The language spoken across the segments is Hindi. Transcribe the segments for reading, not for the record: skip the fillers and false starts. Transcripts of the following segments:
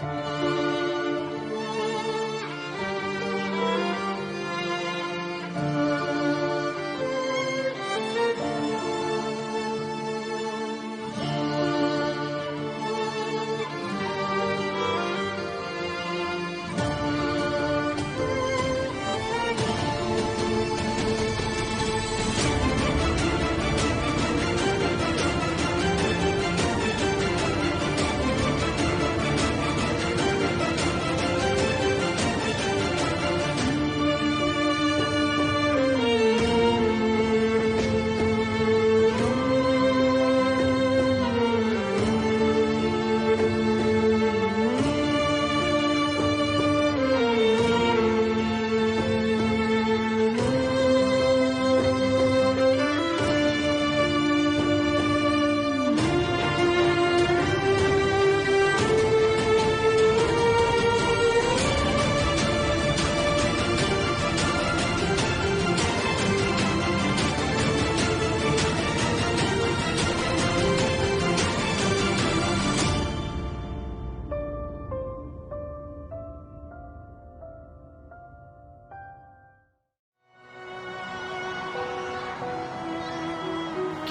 क्या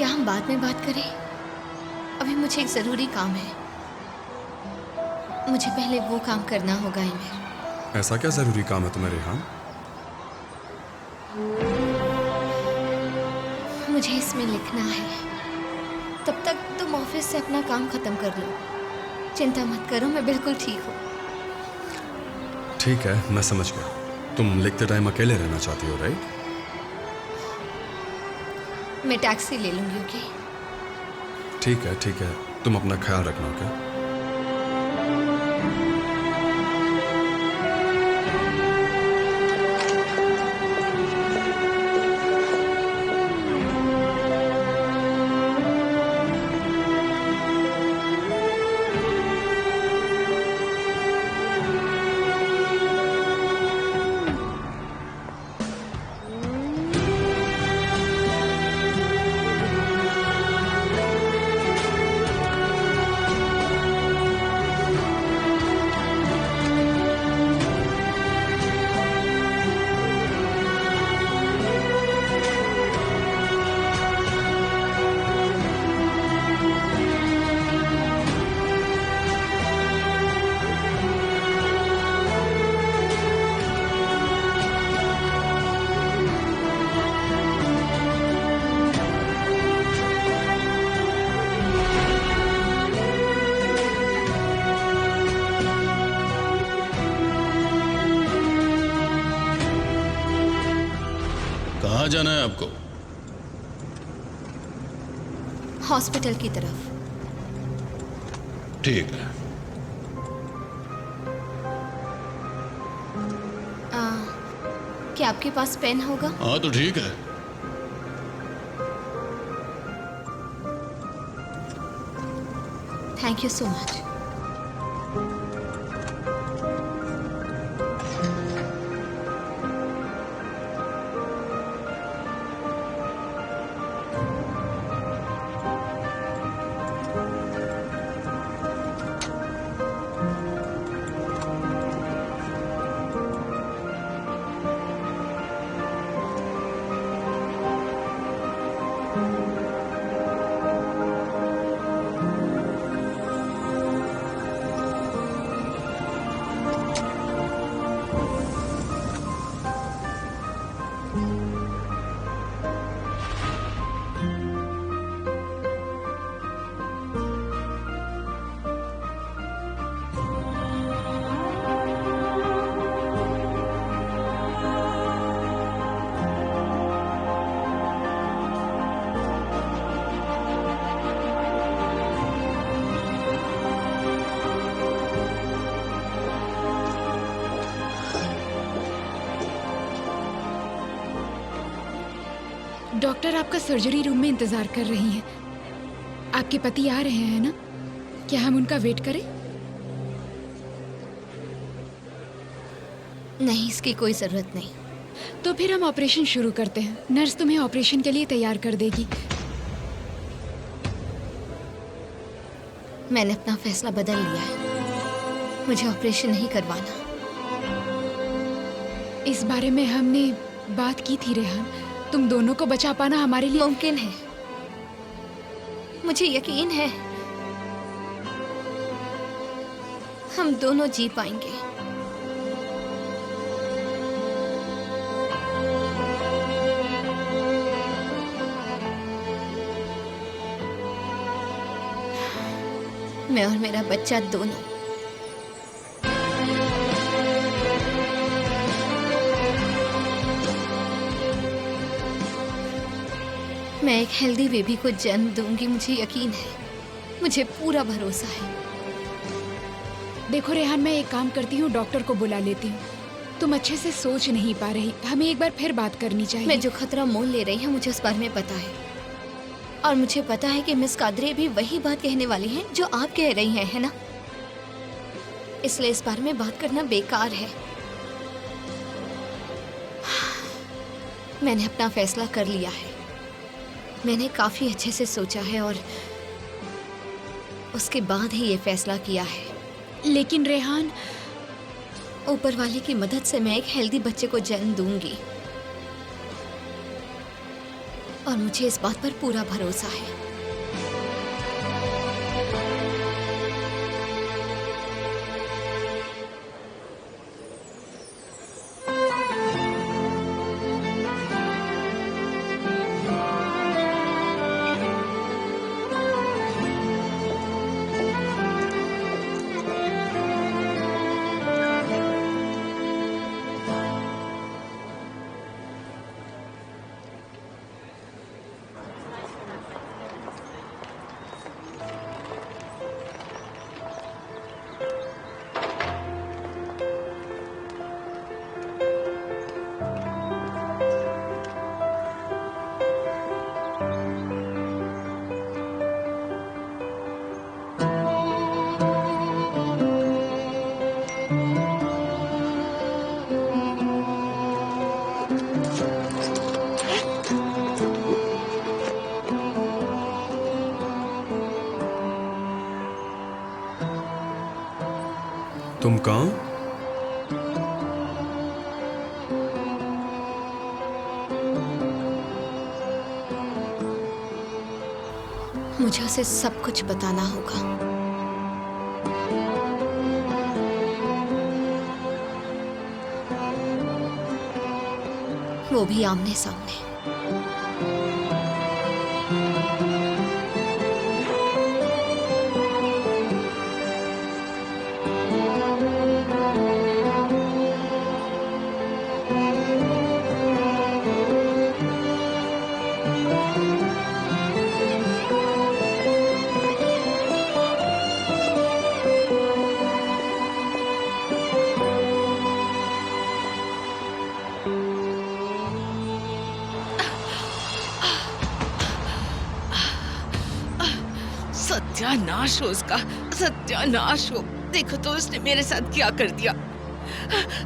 हम बाद में बात करें? अभी मुझे एक ज़रूरी काम है। मुझे पहले वो काम करना होगा इमर। ऐसा क्या ज़रूरी काम है तुम्हें रेहान? मुझे इसमें लिखना है। तब तक तुम ऑफिस से अपना काम ख़त्म कर लो। चिंता मत करो, मैं बिल्कुल ठीक हूँ। ठीक है, मैं समझ गया। तुम लिखते टाइम अकेले रहना चाहती हो, राइट? मैं टैक्सी ले लूँगी, ओके? ठीक है, तुम अपना ख्याल रखना, ओके? कहाँ जाना है आपको? हॉस्पिटल की तरफ। ठीक है। क्या आपके पास पेन होगा? हाँ तो ठीक है। Thank you so much. Doctor आपका सर्जरी रूम में इंतजार कर रही हैं। आपके पति आ रहे हैं ना? क्या हम उनका वेट करें? नहीं, इसकी कोई जरूरत नहीं। तो फिर हम ऑपरेशन शुरू करते हैं। नर्स तुम्हें ऑपरेशन के लिए तैयार कर देगी। मैंने अपना फैसला बदल लिया है। मुझे ऑपरेशन नहीं करवाना। इस बारे में हमने बात की थी रेहान। तुम दोनों को बचा पाना हमारे लिए मुमकिन है, मुझे यकीन है हम दोनों जी पाएंगे। मैं और मेरा बच्चा दोनों। मैं एक हेल्दी बेबी को जन्म दूंगी, मुझे यकीन है, मुझे पूरा भरोसा है। देखो रेहान, मैं एक काम करती हूँ, डॉक्टर को बुला लेती हूँ। तुम अच्छे से सोच नहीं पा रही, हमें एक बार फिर बात करनी चाहिए। मैं जो खतरा मोल ले रही हूँ मुझे उस बारे में पता है, और मुझे पता है कि मिस कादरे भी वही बात कहने वाली हैं जो आप कह रही हैं, है ना? इसलिए इस बारे में बात करना बेकार है। मैंने अपना फैसला कर लिया है। मैंने काफी अच्छे से सोचा है और उसके बाद ही ये फैसला किया है। लेकिन रेहान, ऊपर वाले की मदद से मैं एक हेल्दी बच्चे को जन्म दूंगी, और मुझे इस बात पर पूरा भरोसा है। तुम कहाँ? मुझे उसे सब कुछ बताना होगा। वो भी आमने सामने। सत्यानाश हो उसका, सत्यानाश हो। देखो तो उसने मेरे साथ क्या कर दिया।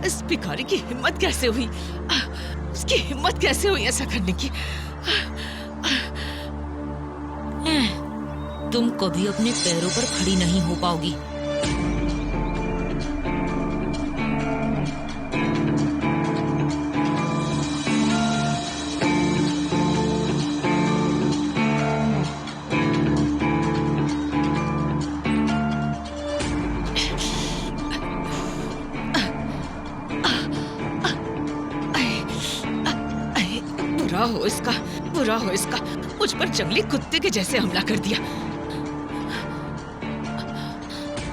इस भिखारी की हिम्मत कैसे हुई, उसकी हिम्मत कैसे हुई ऐसा करने की। तुम कभी अपने पैरों पर खड़ी नहीं हो पाओगी। बुरा हो इसका, मुझ पर जंगली कुत्ते के जैसे हमला कर दिया।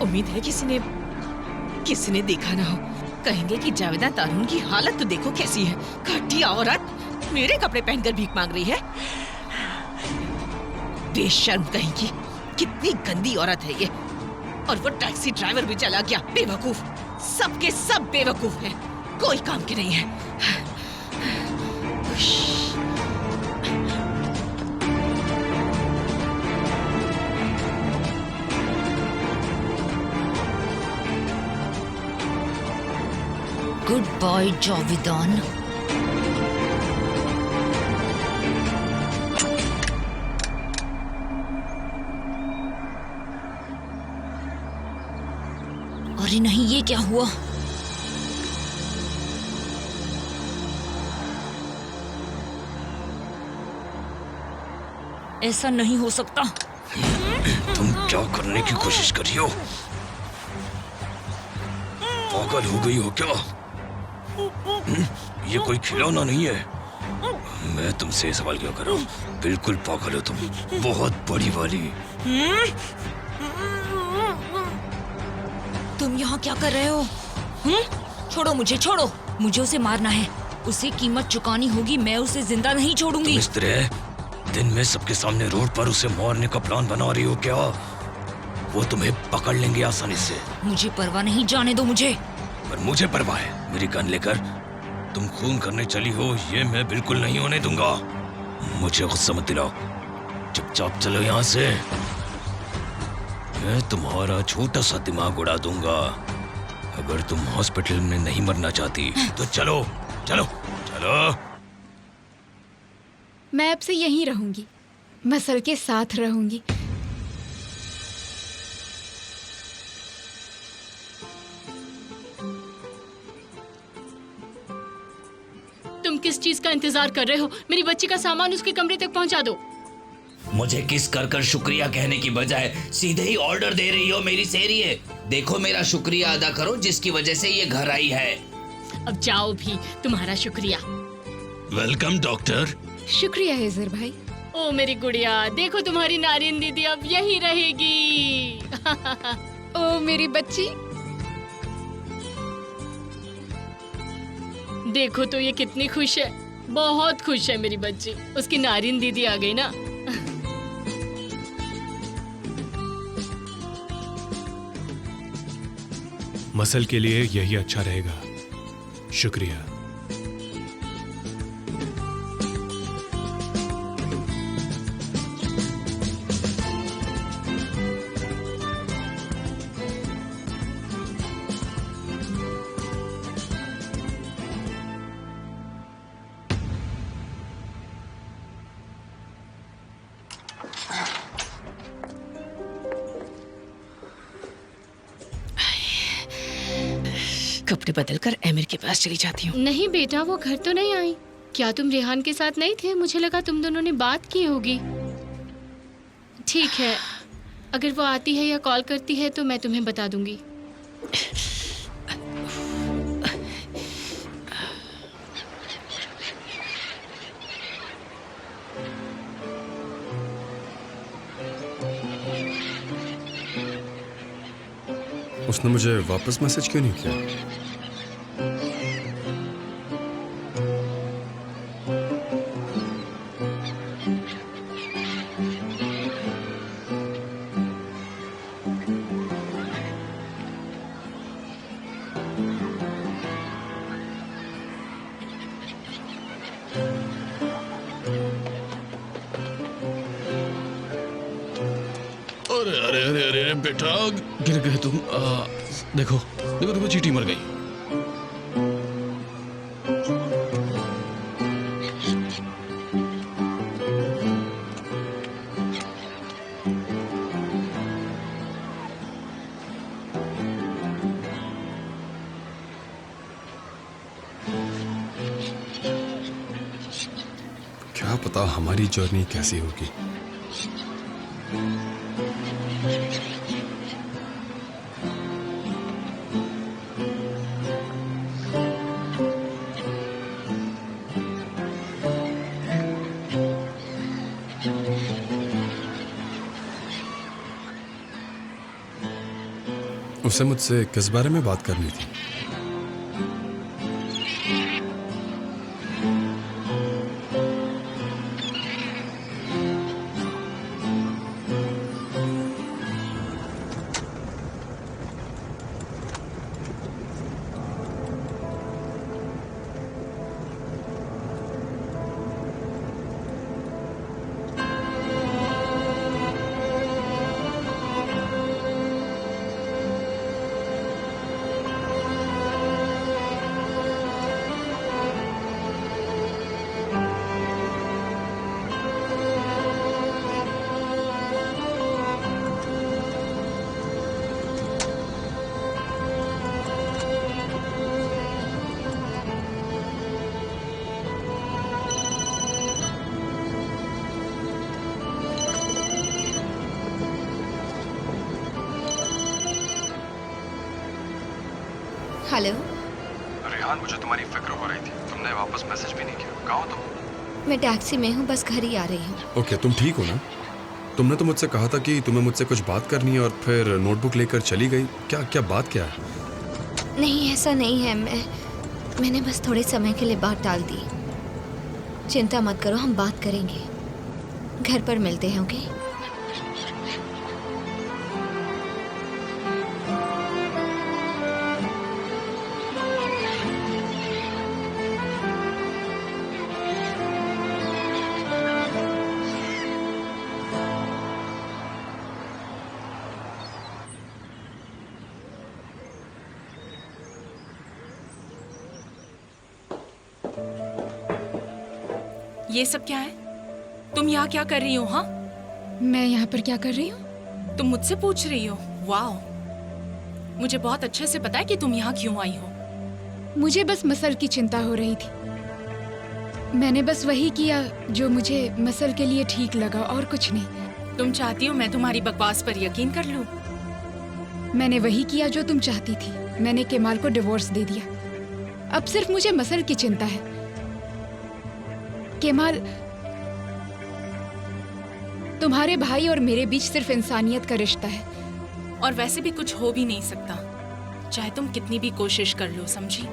उम्मीद है किसी ने देखा ना हो। कहेंगे कि जावेदा तारून की हालत तो देखो कैसी है। घटिया औरत मेरे कपड़े पहनकर भीख मांग रही है। बेशर्म कहीं की, कितनी गंदी औरत है ये। और वो टैक्सी ड्राइवर भी चला गया। बेवकूफ, सबके सब बेवकूफ हैं, कोई काम के नहीं है। Good bye Javedan. अरे नहीं, ये क्या हुआ? ऐसा नहीं हो सकता। तुम क्या करने की कोशिश कर रही हो? पागल हो गई हो क्या? ये कोई खिलौना नहीं है। मैं तुमसे सवाल क्यों कर रहा हूँ? बिल्कुल पागल हो तुम, बहुत बड़ी वाली। तुम यहाँ क्या कर रहे हो? छोड़ो मुझे, छोड़ो। मुझे उसे मारना है, उसे कीमत चुकानी होगी। मैं उसे जिंदा नहीं छोड़ूंगी। इस तरह दिन में सबके सामने रोड पर उसे मारने का प्लान बना रही हो क्या? वो तुम्हें पकड़ लेंगे आसानी से। मुझे परवाह नहीं, जाने दो मुझे। पर मुझे परवाह है। मेरी गन लेकर तुम खून करने चली हो, ये मैं बिल्कुल नहीं होने दूंगा। मुझे गुस्सा मत दिलाओ, चुपचाप चलो यहाँ से। मैं तुम्हारा छोटा सा दिमाग उड़ा दूंगा। अगर तुम हॉस्पिटल में नहीं मरना चाहती तो चलो चलो चलो। मैं अब से यहीं रहूंगी, मसल के साथ रहूंगी। तुम किस चीज का इंतजार कर रहे हो? मेरी बच्ची का सामान उसके कमरे तक पहुंचा दो। मुझे किस कर शुक्रिया कहने की बजाय सीधे ही ऑर्डर दे रही हो मेरी सेरिये। देखो, मेरा शुक्रिया अदा करो जिसकी वजह से ये घर आई है। अब जाओ भी, तुम्हारा शुक्रिया। Welcome doctor. शुक्रिया हेजर भाई। ओ मेरी गुड़िया, देखो तुम्हारी नारिन दीदी अब यही रहेगी। ओ मेरी बच्ची। देखो तो ये कितनी खुश है, बहुत खुश है मेरी बच्ची। उसकी नारिन दीदी आ गई ना। मसल के लिए यही अच्छा रहेगा। शुक्रिया। कपड़े बदलकर एमिर के पास चली जाती हूँ। नहीं बेटा, वो घर तो नहीं आई। क्या तुम रेहान के साथ नहीं थे? मुझे लगा तुम दोनों ने बात की होगी। ठीक है, अगर वो आती है या कॉल करती है तो मैं तुम्हें बता दूंगी। उसने मुझे वापस मैसेज क्यों नहीं किया? अरे अरे अरे अरे बेटा, गिर गए तुम। देखो देखो देखो, चींटी मर गई। क्या पता हमारी जर्नी कैसी होगी। उसे मुझसे किस बारे में बात करनी थी? हेलो, रेहान, मुझे तुम्हारी फिक्र हो रही थी। तुमने वापस मैसेज भी नहीं किया। कहाँ हो तुम? मैं टैक्सी में हूँ, बस घर ही आ रही हूँ। ओके, तुम ठीक हो ना? तुमने तो मुझसे कहा था कि तुम्हें मुझसे कुछ बात करनी है और फिर नोटबुक लेकर चली गई। क्या क्या बात क्या है? नहीं, ऐसा नहीं है। मैंने बस थोड़े समय के लिए बात टाल दी। चिंता मत करो, हम बात करेंगे। घर पर मिलते हैं, ओके? ये सब क्या है? तुम यहाँ क्या कर रही हो? हाँ, मैं यहाँ पर क्या कर रही हूँ? तुम मुझसे पूछ रही हो? वाओ, मुझे बहुत अच्छे से पता है कि तुम यहाँ क्यों आई हो। मुझे बस मसल की चिंता हो रही थी। मैंने बस वही किया जो मुझे मसल के लिए ठीक लगा, और कुछ नहीं। तुम चाहती हो मैं तुम्हारी बकवास पर यकीन कर लूं? मैंने वही किया जो तुम चाहती थी। मैंने केमाल को डिवोर्स दे दिया। अब सिर्फ मुझे मसल की चिंता है। केमाल, तुम्हारे भाई और मेरे बीच सिर्फ इंसानियत का रिश्ता है। और वैसे भी कुछ हो भी नहीं सकता, चाहे तुम कितनी भी कोशिश कर लो, समझी?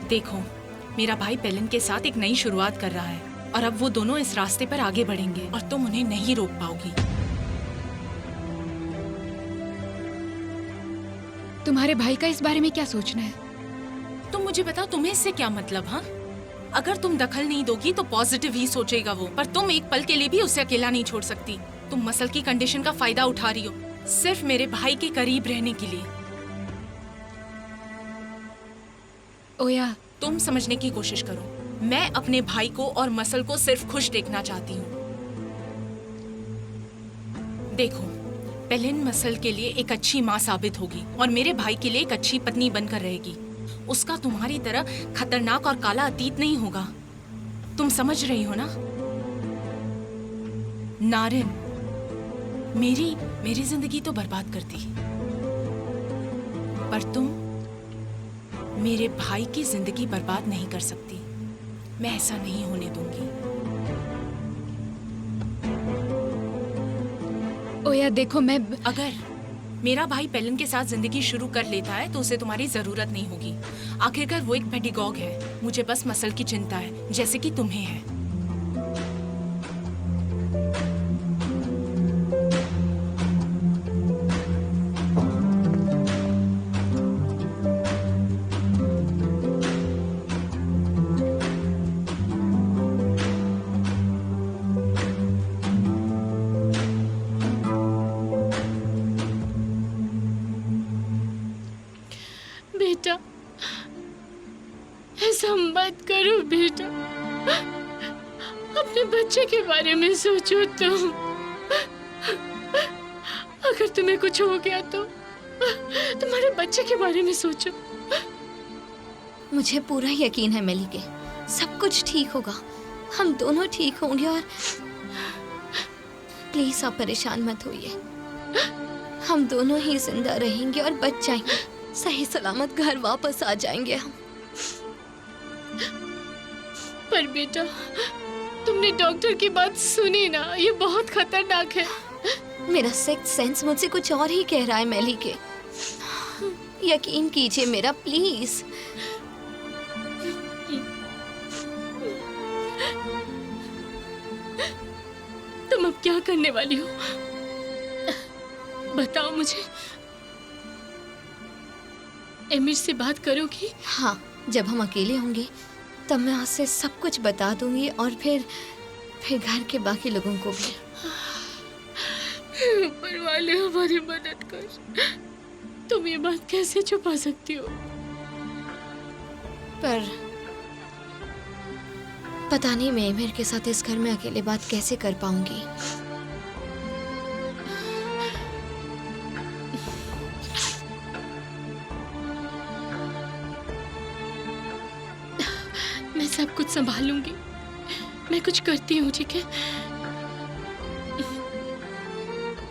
देखो, मेरा भाई पेलिन के साथ एक नई शुरुआत कर रहा है और अब वो दोनों इस रास्ते पर आगे बढ़ेंगे और तुम उन्हें नहीं रोक पाओगी। तुम्हारे भाई का इस बारे में क्या सोचना है? तुम मुझे बताओ, तुम्हें इससे क्या मतलब? हाँ, अगर तुम दखल नहीं दोगी तो पॉजिटिव ही सोचेगा वो, पर तुम एक पल के लिए भी उसे अकेला नहीं छोड़ सकती। तुम मसल की कंडीशन का फायदा उठा रही हो सिर्फ मेरे भाई के करीब रहने के लिए। ओया, तुम समझने की कोशिश करो। मैं अपने भाई को और मसल को सिर्फ खुश देखना चाहती हूँ। देखो, पेलिन मसल के लिए एक अच्छी माँ साबित होगी और मेरे भाई के लिए एक अच्छी पत्नी बनकर रहेगी। उसका तुम्हारी तरह खतरनाक और काला अतीत नहीं होगा। तुम समझ रही हो ना? नारिन, मेरी जिंदगी तो बर्बाद कर दी, पर तुम मेरे भाई की जिंदगी बर्बाद नहीं कर सकती। मैं ऐसा नहीं होने दूंगी। ओया देखो, मैं अगर मेरा भाई पेलिन के साथ जिंदगी शुरू कर लेता है तो उसे तुम्हारी जरूरत नहीं होगी। आखिरकार वो एक पेडिगॉग है। मुझे बस मसल की चिंता है, जैसे कि तुम्हें है। बेटा, ऐसा मत करो बेटा। अपने बच्चे के बारे में सोचो तुम। अगर तुम्हें कुछ हो गया तो तुम्हारे बच्चे के बारे में सोचो। मुझे पूरा यकीन है मेलिके, सब कुछ ठीक होगा। हम दोनों ठीक होंगे और प्लीज आप परेशान मत होइए। हम दोनों ही जिंदा रहेंगे और बच जाएंगे। सही सलामत घर वापस आ जाएंगे हम। पर बेटा, तुमने डॉक्टर की बात सुनी ना? ये बहुत खतरनाक है। मेरा सिक्स्थ सेंस मुझसे कुछ और ही कह रहा है मेलिके। यकीन कीजिए मेरा, प्लीज। तुम अब क्या करने वाली हो? बताओ मुझे। एमिर से बात करोगी? हाँ, जब हम अकेले होंगे तब मैं उससे सब कुछ बता दूंगी और फिर घर के बाकी लोगों को भी। ऊपर वाले हमारी मदद कर। तुम ये बात कैसे छुपा सकती हो? पर पता नहीं मैं एमिर के साथ इस घर में अकेले बात कैसे कर पाऊंगी। मैं सब कुछ संभालूंगी। मैं कुछ करती हूँ, ठीक है?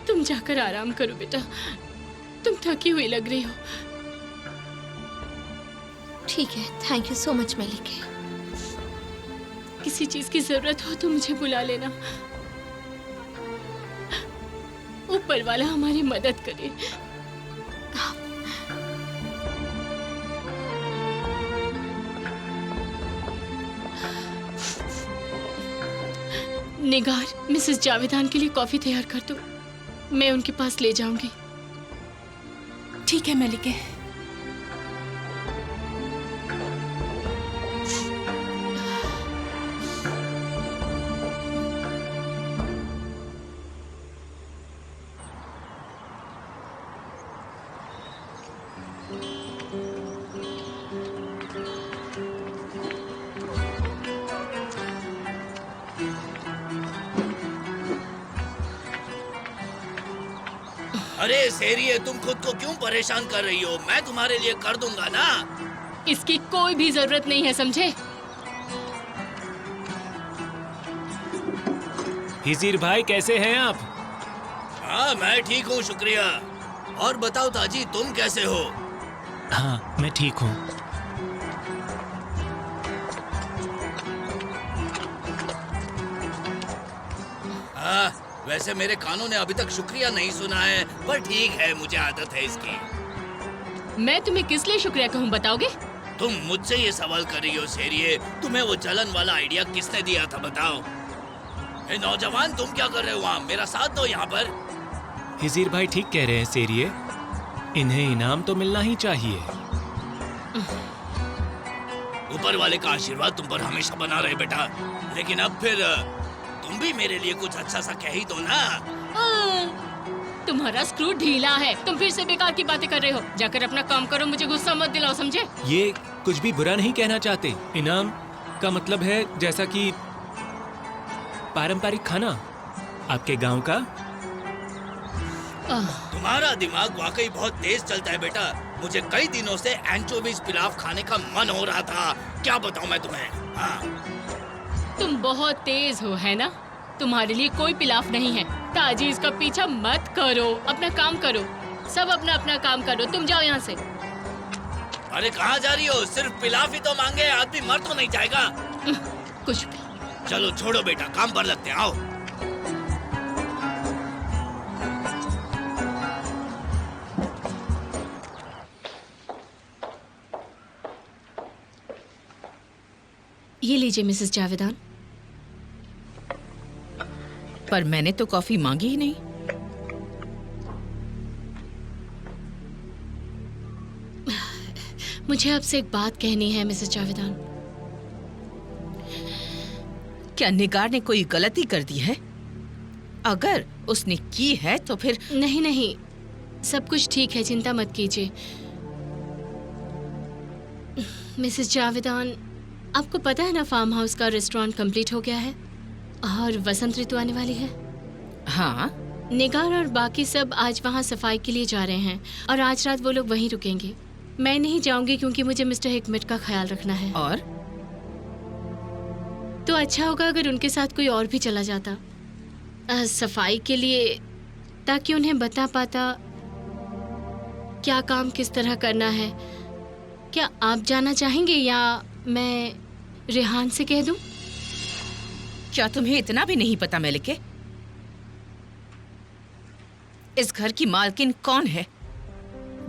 तुम जाकर आराम करो बेटा। तुम थकी हुई लग रही हो। ठीक है, थैंक यू सो मच मलिके। किसी चीज की जरूरत हो तो मुझे बुला लेना। ऊपर वाला हमारी मदद करे। निगार, मिसेस जावेदान के लिए कॉफी तैयार कर दो, मैं उनके पास ले जाऊंगी। ठीक है मलिके। अरे सेरिये, तुम खुद को क्यों परेशान कर रही हो? मैं तुम्हारे लिए कर दूंगा ना। इसकी कोई भी जरूरत नहीं है, समझे? हिजीर भाई, कैसे हैं आप? हाँ, मैं ठीक हूँ, शुक्रिया। और बताओ ताजी, तुम कैसे हो? हाँ, मैं ठीक हूँ। हाँ, वैसे मेरे कानों ने अभी तक शुक्रिया नहीं सुना है, पर ठीक है, मुझे आदत है इसकी। मैं तुम्हें किस लिए शुक्रिया कहूँ, बताओगे? तुम मुझसे ये सवाल कर रही हो सेरिये, तुम्हें वो जलन वाला आइडिया किसने दिया था, बताओ? ए नौजवान, तुम क्या कर रहे हो वहाँ? मेरा साथ दो यहाँ पर। हिजीर भाई ठीक कह रहे हैं सेरिये, इन्हें इनाम तो मिलना ही चाहिए। ऊपर वाले का आशीर्वाद तुम पर हमेशा बना रहे बेटा। लेकिन अब फिर तुम भी मेरे लिए कुछ अच्छा सा कह ही दो ना। तुम्हारा स्क्रू ढीला है, तुम फिर से बेकार की बातें कर रहे हो। जाकर अपना काम करो, मुझे गुस्सा मत दिलाओ, समझे? ये कुछ भी बुरा नहीं कहना चाहते। इनाम का मतलब है जैसा कि पारंपरिक खाना आपके गांव का। तुम्हारा दिमाग वाकई बहुत तेज चलता है बेटा। मुझे कई दिनों से एंचोवीज पिलाफ खाने का मन हो रहा था, क्या बताऊं मैं तुम्हें। हाँ। तुम बहुत तेज हो, है ना? तुम्हारे लिए कोई पिलाफ नहीं है। ताजी, इसका पीछा मत करो, अपना काम करो। सब अपना अपना काम करो, तुम जाओ यहाँ से। अरे कहाँ जा रही हो? सिर्फ पिलाफ ही तो मांगे, आदमी मर तो नहीं जाएगा। कुछ भी। चलो छोड़ो बेटा, काम पर लगते हैं, आओ। ये लीजिए मिसेस जावेदान। पर मैंने तो कॉफी मांगी ही नहीं। मुझे आपसे एक बात कहनी है मिसेस जावेदान। क्या निगार ने कोई गलती कर दी है? अगर उसने की है तो फिर। नहीं नहीं, सब कुछ ठीक है, चिंता मत कीजिए। मिसेस जावेदान, आपको पता है ना, फार्म हाउस का रेस्टोरेंट कंप्लीट हो गया है और वसंत ऋतु आने वाली है। हाँ, निगार और बाकी सब आज वहाँ सफाई के लिए जा रहे हैं और आज रात वो लोग वहीं रुकेंगे। मैं नहीं जाऊंगी क्योंकि मुझे मिस्टर हिकमत का ख्याल रखना है। और तो अच्छा होगा अगर उनके साथ कोई और भी चला जाता सफाई के लिए, ताकि उन्हें बता पाता क्या काम किस तरह करना है। क्या आप जाना चाहेंगे या मैं रेहान से कह दूं? क्या तुम्हें इतना भी नहीं पता मलिके, इस घर की मालकिन कौन है?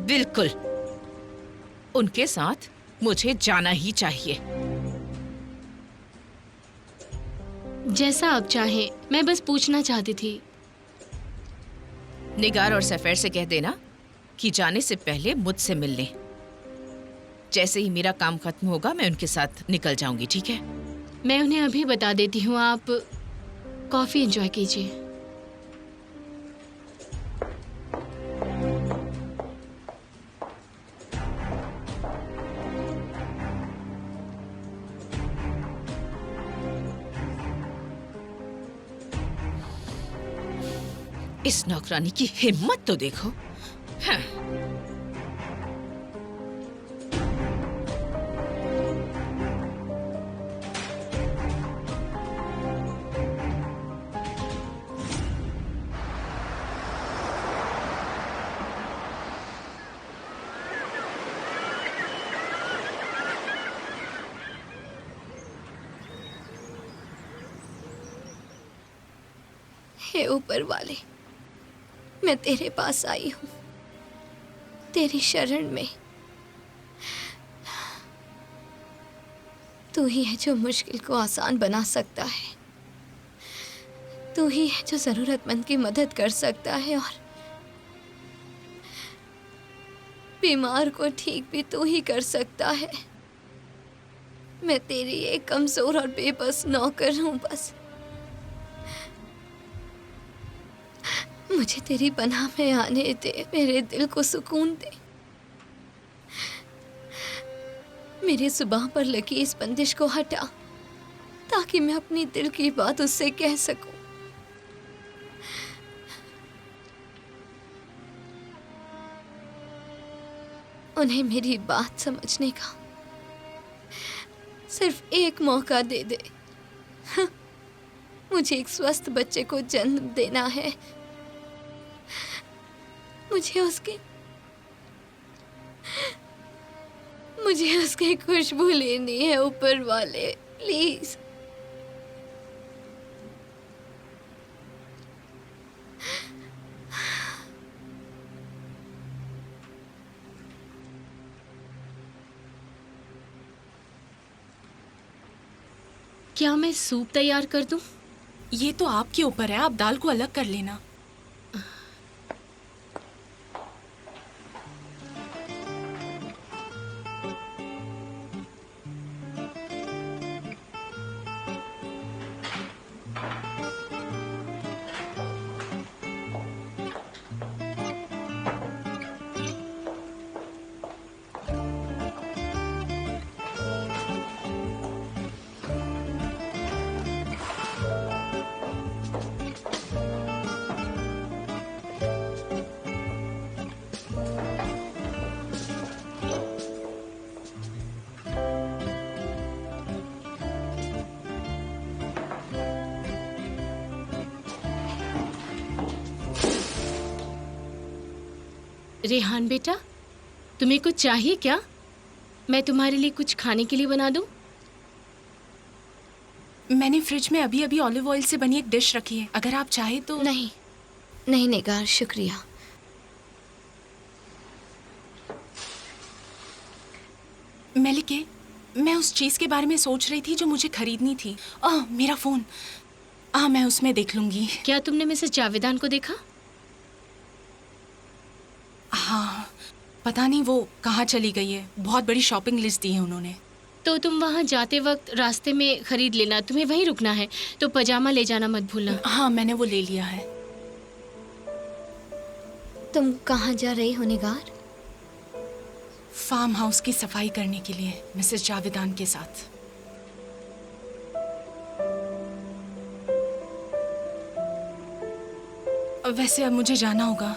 बिल्कुल, उनके साथ मुझे जाना ही चाहिए। जैसा आप चाहें, मैं बस पूछना चाहती थी। निगार और सफेर से कह देना कि जाने से पहले मुझसे मिल लें। जैसे ही मेरा काम खत्म होगा मैं उनके साथ निकल जाऊंगी, ठीक है? मैं उन्हें अभी बता देती हूँ, आप कॉफी एंजॉय कीजिए। इस नौकरानी की हिम्मत तो देखो। हाँ। हे ऊपर वाले, मैं तेरे पास आई हूँ, तेरी शरण में। तू ही है जो मुश्किल को आसान बना सकता है, तू ही है जो जरूरतमंद की मदद कर सकता है, और बीमार को ठीक भी तू ही कर सकता है। मैं तेरी एक कमजोर और बेबस नौकर हूँ बस। मुझे तेरी पनाह में आने दे, मेरे दिल को सुकून दे। मेरी जुबान पर लगी इस बंदिश को हटा, ताकि मैं अपनी दिल की बात उससे कह सकूं। उन्हें मेरी बात समझने का सिर्फ एक मौका दे दे। मुझे एक स्वस्थ बच्चे को जन्म देना है, मुझे उसकी खुशबू लेनी है ऊपर वाले, प्लीज। क्या मैं सूप तैयार कर दूं? ये तो आपके ऊपर है, आप दाल को अलग कर लेना। रेहान बेटा, तुम्हें कुछ चाहिए क्या? मैं तुम्हारे लिए कुछ खाने के लिए बना दूं? मैंने फ्रिज में अभी अभी ऑलिव ऑयल से बनी एक डिश रखी है, अगर आप चाहे तो। नहीं नहीं निगार, शुक्रिया। मेलिके, मैं उस चीज के बारे में सोच रही थी जो मुझे खरीदनी थी। मेरा फोन। मैं उसमें देख लूंगी। क्या तुमने मिसेस जावेदान को देखा? हाँ, पता नहीं वो कहाँ चली गई है। बहुत बड़ी शॉपिंग लिस्ट दी है उन्होंने। तो तुम वहाँ जाते वक्त रास्ते में खरीद लेना, तुम्हें वहीं रुकना है, तो पजामा ले जाना मत भूलना। हाँ, मैंने वो ले लिया है। तुम कहाँ जा रही हो निगार? फार्म हाउस की सफाई करने के लिए मिसेस जावेदान के साथ। वैसे अब मुझे जाना होगा।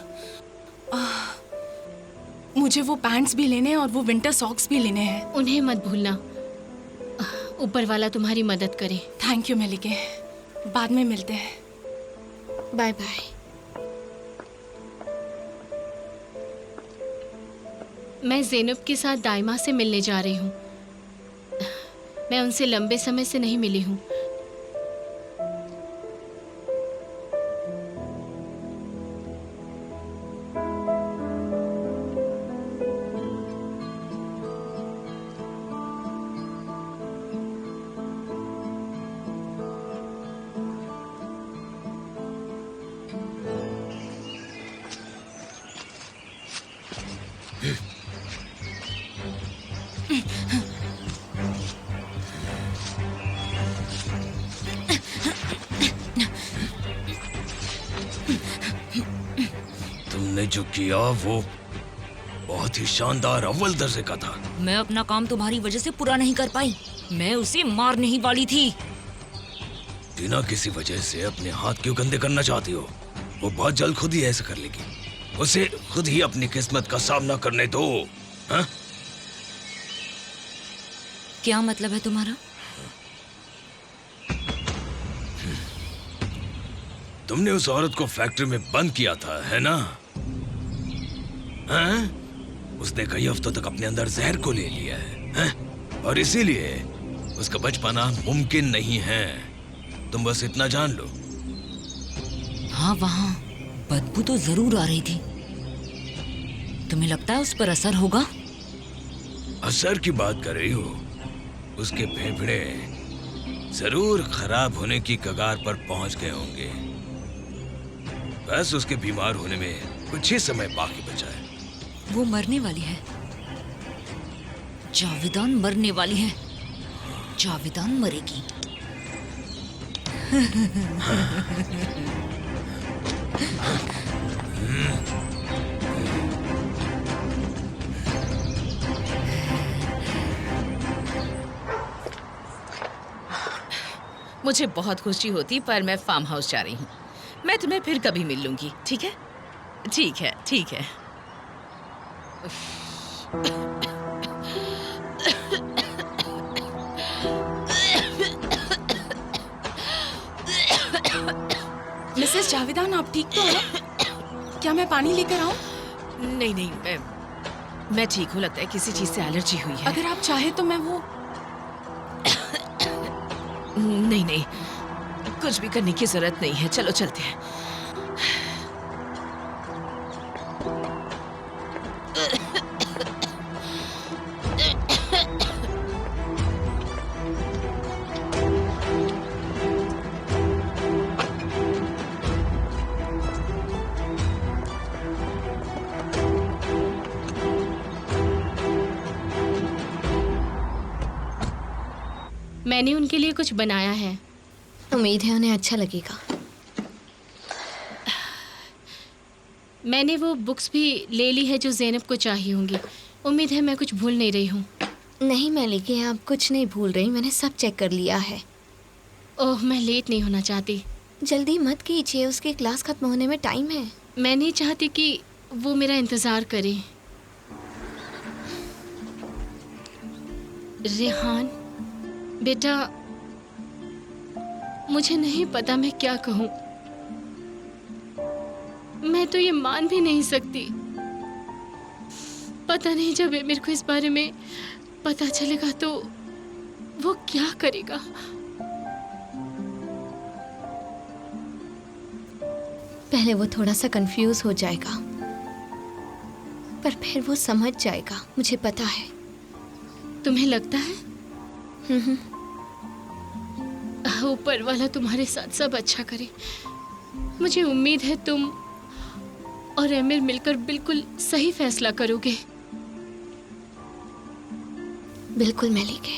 मुझे वो पैंट्स भी लेने हैं और वो विंटर सॉक्स भी लेने हैं। उन्हें मत भूलना। ऊपर वाला तुम्हारी मदद करे। थैंक यू मेलिके, बाद में मिलते हैं। Bye bye. मैं ज़ैनब के साथ दाइमा से मिलने जा रही हूँ। मैं उनसे लंबे समय से नहीं मिली हूँ। तुमने जो किया वो बहुत ही शानदार अव्वल दर्जे का था। मैं अपना काम तुम्हारी वजह से पूरा नहीं कर पाई। मैं उसे मारने ही वाली थी। बिना किसी वजह से अपने हाथ क्यों गंदे करना चाहती हो? वो बहुत जल्द खुद ही ऐसा कर लेगी। उसे खुद ही अपनी किस्मत का सामना करने दो। हाँ? क्या मतलब है तुम्हारा? तुमने उस औरत को फैक्ट्री में बंद किया था, है ना? हाँ? उसने कई हफ्तों तक अपने अंदर जहर को ले लिया है, हाँ? और इसीलिए उसका बच पाना मुमकिन नहीं है। तुम बस इतना जान लो। हाँ, वहाँ बदबू तो जरूर आ रही थी। तुम्हें लगता है उस पर असर होगा? असर की बात कर रही हो? उसके फेफड़े जरूर खराब होने की कगार पर पहुंच गए होंगे। बस उसके बीमार होने में कुछ ही समय बाकी बचा है। वो मरने वाली है। जावेदान मरने वाली है। जावेदान मरेगी। मुझे बहुत खुशी होती, पर मैं फार्म हाउस जा रही हूँ। मैं तुम्हें फिर कभी मिल लूंगी, ठीक है? ठीक है, ठीक है। मिसेस जावेदान, आप ठीक तो हो? क्या मैं पानी लेकर आऊं? नहीं नहीं, मैं ठीक हूँ। लगता है किसी चीज से एलर्जी हुई है। अगर आप चाहे तो मैं वो... नहीं नहीं, कुछ भी करने की जरूरत नहीं है। चलो चलते हैं। मैंने उनके लिए कुछ बनाया है। उम्मीद है उन्हें अच्छा लगेगा। मैंने वो बुक्स भी ले ली है जो ज़ैनब को चाहिए होंगी। उम्मीद है मैं कुछ भूल नहीं रही हूँ। नहीं मैलिके, आप कुछ नहीं भूल रही। मैंने सब चेक कर लिया है। ओह, मैं लेट नहीं होना चाहती। जल्दी मत कीजिए, उसकी क्लास खत्म होने में टाइम है। मैं नहीं चाहती कि वो मेरा इंतज़ार करे। रेहान बेटा, मुझे नहीं पता मैं क्या कहूँ। मैं तो ये मान भी नहीं सकती। पता नहीं जब मेरे को इस बारे में पता चलेगा तो वो क्या करेगा। पहले वो थोड़ा सा कंफ्यूज हो जाएगा, पर फिर वो समझ जाएगा, मुझे पता है। तुम्हें लगता है? ऊपर वाला तुम्हारे साथ सब अच्छा करे। मुझे उम्मीद है तुम और एमिर मिलकर बिल्कुल सही फैसला करोगे। बिल्कुल मैलिके।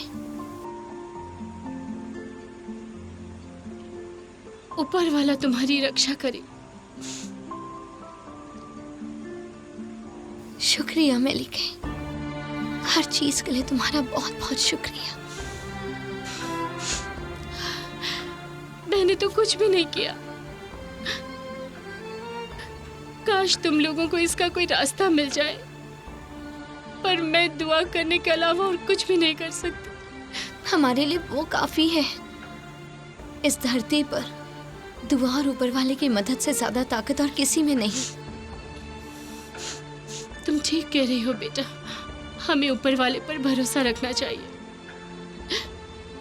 ऊपर वाला तुम्हारी रक्षा करे। शुक्रिया मैलिके, हर चीज के लिए तुम्हारा बहुत बहुत शुक्रिया। मैंने तो कुछ भी नहीं किया। काश तुम लोगों को इसका कोई रास्ता मिल जाए, पर मैं दुआ करने के अलावा और कुछ भी नहीं कर सकती। हमारे लिए वो काफी है। इस धरती पर दुआ और ऊपर वाले की मदद से ज्यादा ताकत और किसी में नहीं। तुम ठीक कह रही हो बेटा, हमें ऊपर वाले पर भरोसा रखना चाहिए।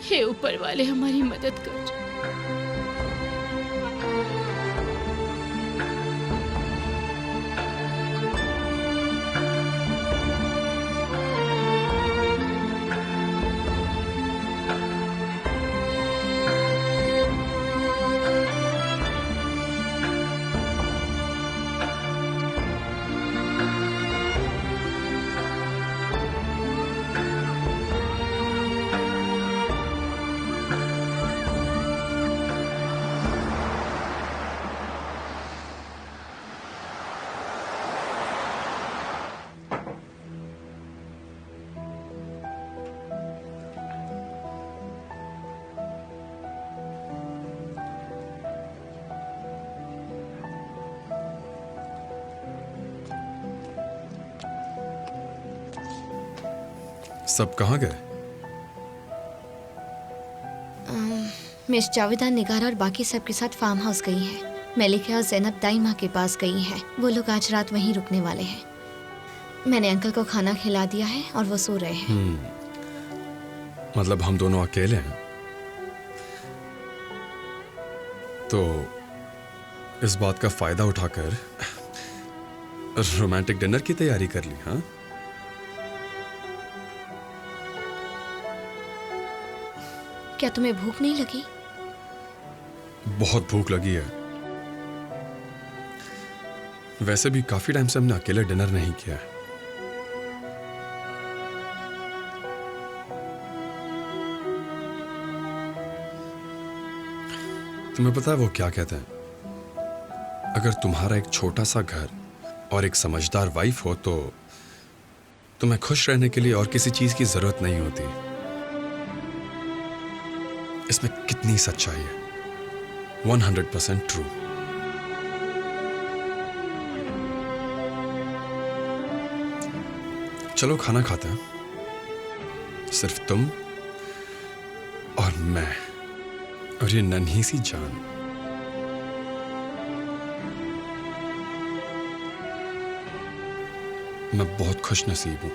हे ऊपर वाले, हमारी मदद कर। सब कहाँ गए? मिस जावेदा, निगार और बाकी सबके साथ फार्म हाउस गई हैं। मैलिका और ज़ैनब दाई माँ के पास गई हैं। वो लोग आज रात वहीं रुकने वाले हैं। मैंने अंकल को खाना खिला दिया है और वो सो रहे हैं। मतलब हम दोनों अकेले हैं? तो इस बात का फायदा उठाकर रोमांटिक डिनर की तैयारी कर ली। हाँ, क्या तुम्हें भूख नहीं लगी? बहुत भूख लगी है। वैसे भी काफी टाइम से हमने अकेले डिनर नहीं किया है। तुम्हें पता है वो क्या कहते हैं? अगर तुम्हारा एक छोटा सा घर और एक समझदार वाइफ हो तो तुम्हें खुश रहने के लिए और किसी चीज की जरूरत नहीं होती। इसमें कितनी सच्चाई है। 100% ट्रू। चलो खाना खाते हैं, सिर्फ तुम और मैं और ये नन्ही सी जान। मैं बहुत खुश नसीब हूं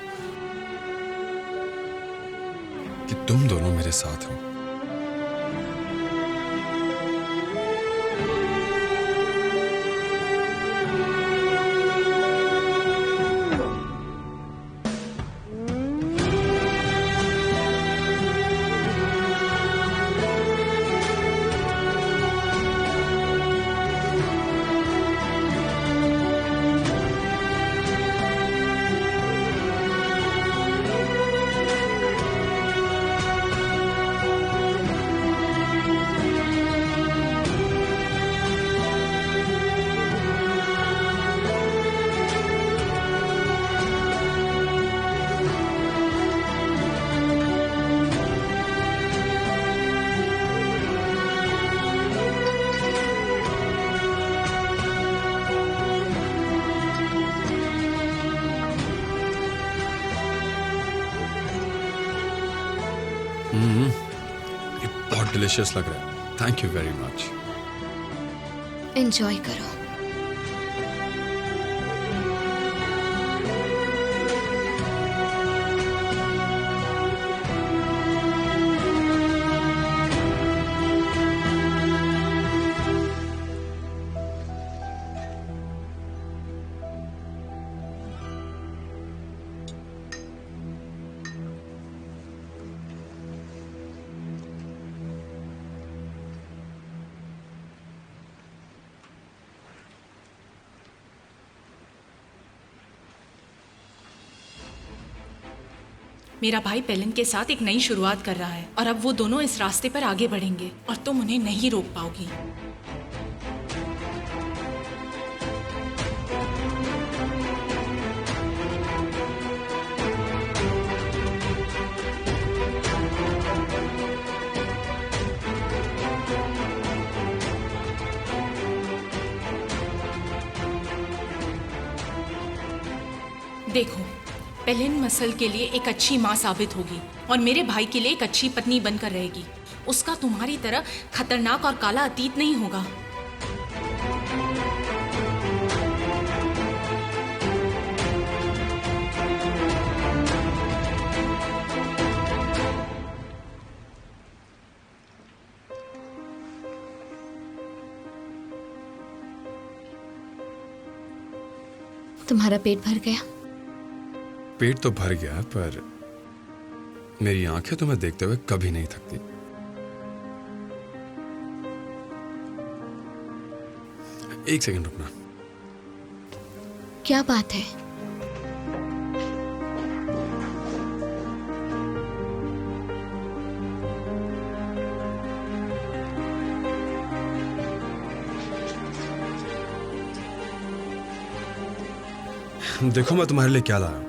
कि तुम दोनों मेरे साथ हो। ये बहुत डिलिशियस लग रहा है। Thank you very much. Enjoy करो। मेरा भाई पेलिन के साथ एक नई शुरुआत कर रहा है और अब वो दोनों इस रास्ते पर आगे बढ़ेंगे और तुम उन्हें नहीं रोक पाओगी। देखो, पेलिन मसल के लिए एक अच्छी माँ साबित होगी और मेरे भाई के लिए एक अच्छी पत्नी बनकर रहेगी। उसका तुम्हारी तरह खतरनाक और काला अतीत नहीं होगा। तुम्हारा पेट भर गया? पेट तो भर गया, पर मेरी आंखें तुम्हें देखते हुए कभी नहीं थकती। एक सेकंड रुकना। क्या बात है? देखो मैं तुम्हारे लिए क्या लाया।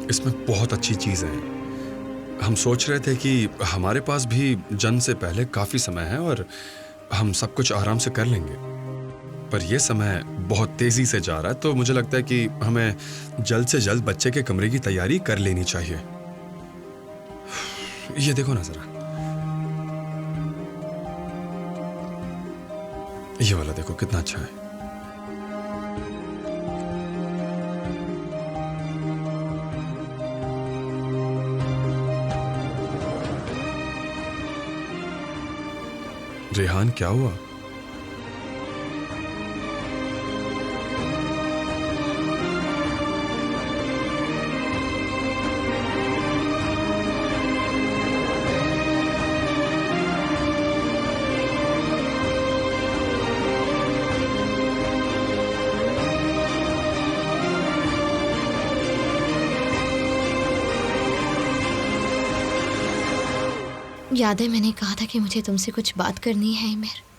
इसमें बहुत अच्छी चीजें हैं। हम सोच रहे थे कि हमारे पास भी जन्म से पहले काफी समय है और हम सब कुछ आराम से कर लेंगे, पर यह समय बहुत तेजी से जा रहा है, तो मुझे लगता है कि हमें जल्द से जल्द बच्चे के कमरे की तैयारी कर लेनी चाहिए। ये देखो ना जरा। ये वाला देखो कितना अच्छा है। रेहान क्या हुआ? याद है मैंने कहा था कि मुझे तुमसे कुछ बात करनी है, ईमेर।